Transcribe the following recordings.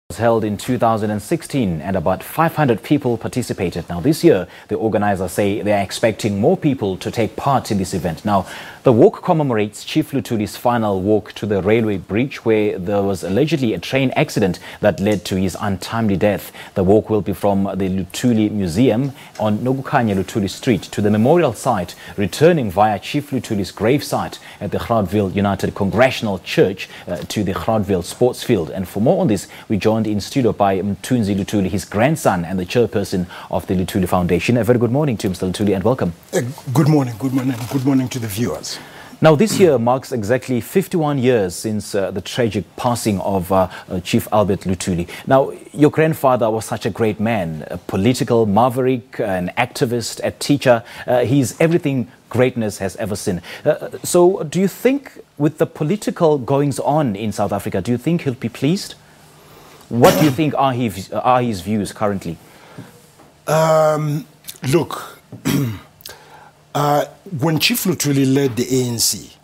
Was held in 2016 and about 500 people participated. Now this year, the organizers say they are expecting more people to take part in this event. Now, the walk commemorates Chief Luthuli's final walk to the railway bridge where there was allegedly a train accident that led to his untimely death. The walk will be from the Luthuli Museum on Nokukhanya Luthuli Street to the memorial site, returning via Chief Luthuli's gravesite at the Groutville United Congregational Church to the Groutville Sports Field. And for more on this, we joined in studio by Mthunzi Luthuli, his grandson and the chairperson of the Luthuli Foundation. A very good morning to Mr. Luthuli and welcome. Good morning to the viewers. Now this year marks exactly 51 years since the tragic passing of Chief Albert Luthuli. Now your grandfather was such a great man, a political maverick, an activist, a teacher. He's everything greatness has ever seen. So do you think with the political goings on in South Africa, do you think he'll be pleased? What do you think are his views currently? Look, when Chief Luthuli led the ANC,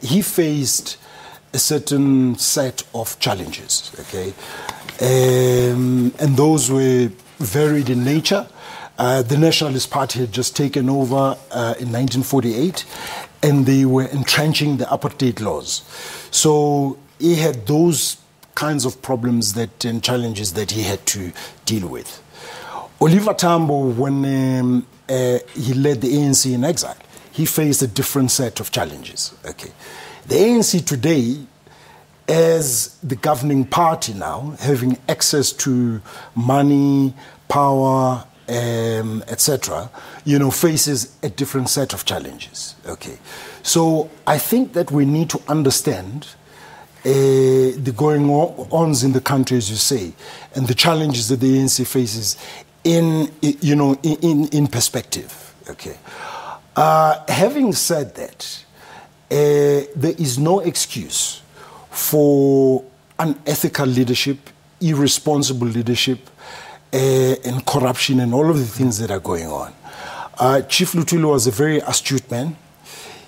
he faced a certain set of challenges, okay? And those were varied in nature. The Nationalist Party had just taken over in 1948, and they were entrenching the apartheid laws. So he had those kinds of problems and challenges that he had to deal with. Oliver Tambo, when he led the ANC in exile, he faced a different set of challenges. Okay, the ANC today, as the governing party now, having access to money, power, etc., faces a different set of challenges. Okay, so I think that we need to understand the going-ons in the country, as you say, and the challenges that the ANC faces in perspective. Okay. Having said that, there is no excuse for unethical leadership, irresponsible leadership, and corruption, and all of the things that are going on. Chief Luthuli was a very astute man.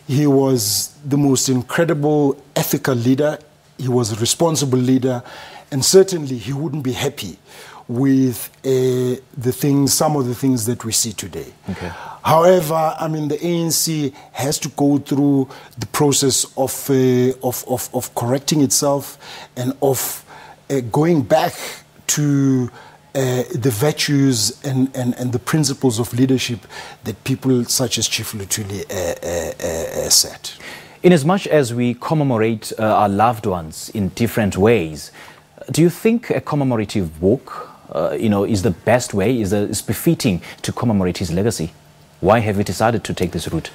He was the most incredible ethical leader. He was a responsible leader, and certainly he wouldn't be happy with some of the things that we see today. Okay. However, I mean, the ANC has to go through the process of correcting itself and of going back to the virtues and the principles of leadership that people such as Chief Luthuli set. Inasmuch as we commemorate our loved ones in different ways, do you think a commemorative walk is the best way, is befitting to commemorate his legacy? Why have you decided to take this route?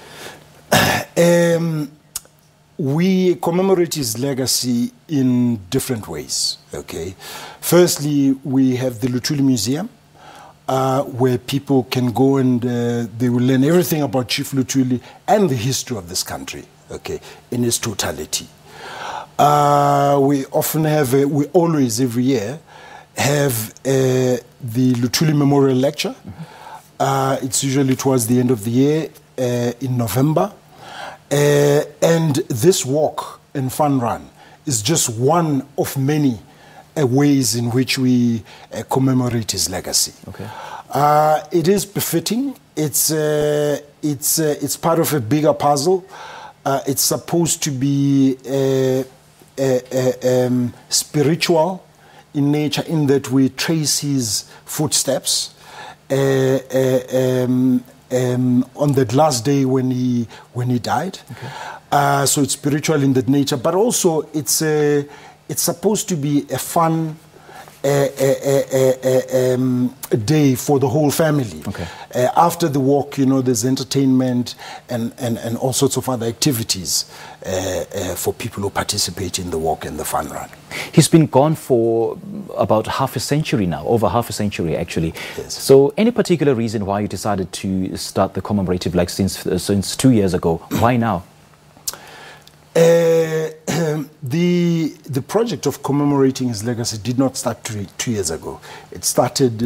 We commemorate his legacy in different ways. Okay, firstly, we have the Luthuli Museum, where people can go and they will learn everything about Chief Luthuli and the history of this country. Okay, in its totality. We always, every year, have the Luthuli Memorial Lecture. It's usually towards the end of the year, in November. And this walk and fun run is just one of many ways in which we commemorate his legacy. Okay. It is befitting. It's part of a bigger puzzle. It's supposed to be spiritual in nature, in that we trace his footsteps on that last day when he died. Okay. So it's spiritual in that nature, but also it's supposed to be a fun day for the whole family. Okay. After the walk, there's entertainment and all sorts of other activities for people who participate in the walk and the fun run. He's been gone for about half a century now, over half a century actually. Yes. So any particular reason why you decided to start the commemorative like since 2 years ago? Why now? The project of commemorating his legacy did not start 2 years ago. It started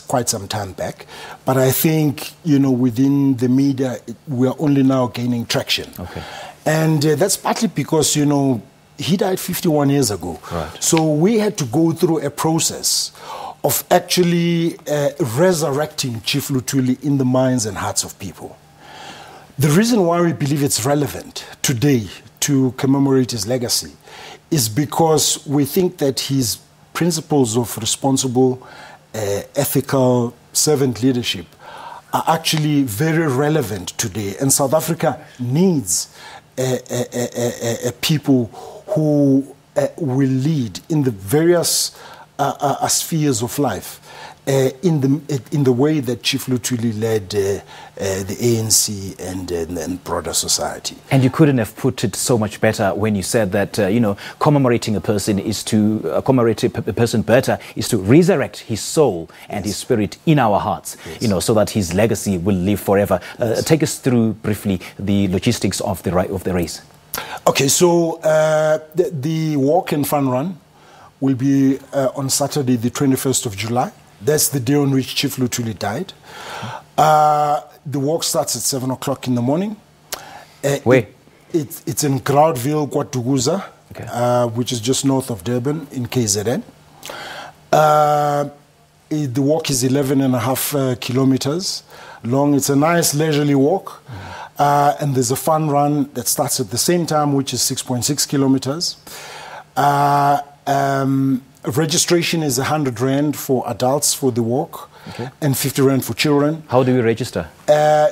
quite some time back. But I think, within the media, we are only now gaining traction. Okay. And that's partly because, he died 51 years ago. Right. So we had to go through a process of actually resurrecting Chief Luthuli in the minds and hearts of people. The reason why we believe it's relevant today to commemorate his legacy is because we think that his principles of responsible, ethical servant leadership are actually very relevant today. And South Africa needs people who will lead in the various spheres of life in the way that Chief Luthuli led the ANC and broader society. And you couldn't have put it so much better when you said that, commemorating a person is to, commemorate a person better is to resurrect his soul and his spirit in our hearts, so that his legacy will live forever. Take us through briefly the logistics of the race. Okay, so the walk and fun run will be on Saturday, the 21st of July. That's the day on which Chief Luthuli died. The walk starts at 7 o'clock in the morning. Where? It's in Groutville, which is just north of Durban in KZN. The walk is 11.5 kilometers long. It's a nice leisurely walk. And there's a fun run that starts at the same time, which is 6.6 kilometers. Registration is 100 Rand for adults for the walk, and 50 Rand for children. How do we register?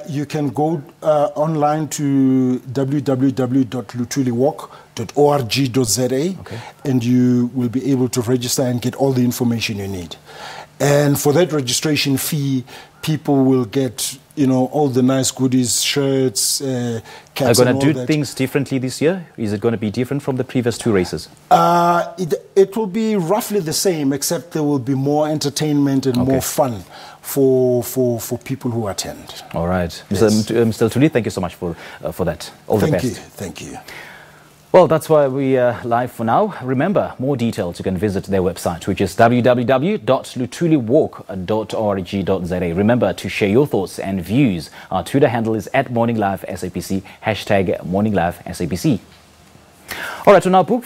You can go online to www.luthuliwalk.org.za, and you will be able to register and get all the information you need. And for that registration fee, people will get, all the nice goodies, shirts, caps. Are going to do things differently this year? Is it going to be different from the previous two races? It will be roughly the same, except there will be more entertainment and more fun for people who attend. All right. Yes. Mr. Luthuli, thank you so much for that. All the best. Thank you. Well, that's why we are live for now. Remember, more details, you can visit their website, which is www.luthuliwalk.org.za. Remember to share your thoughts and views. Our Twitter handle is @MorningLiveSABC, #MorningLiveSABC. All right, so now book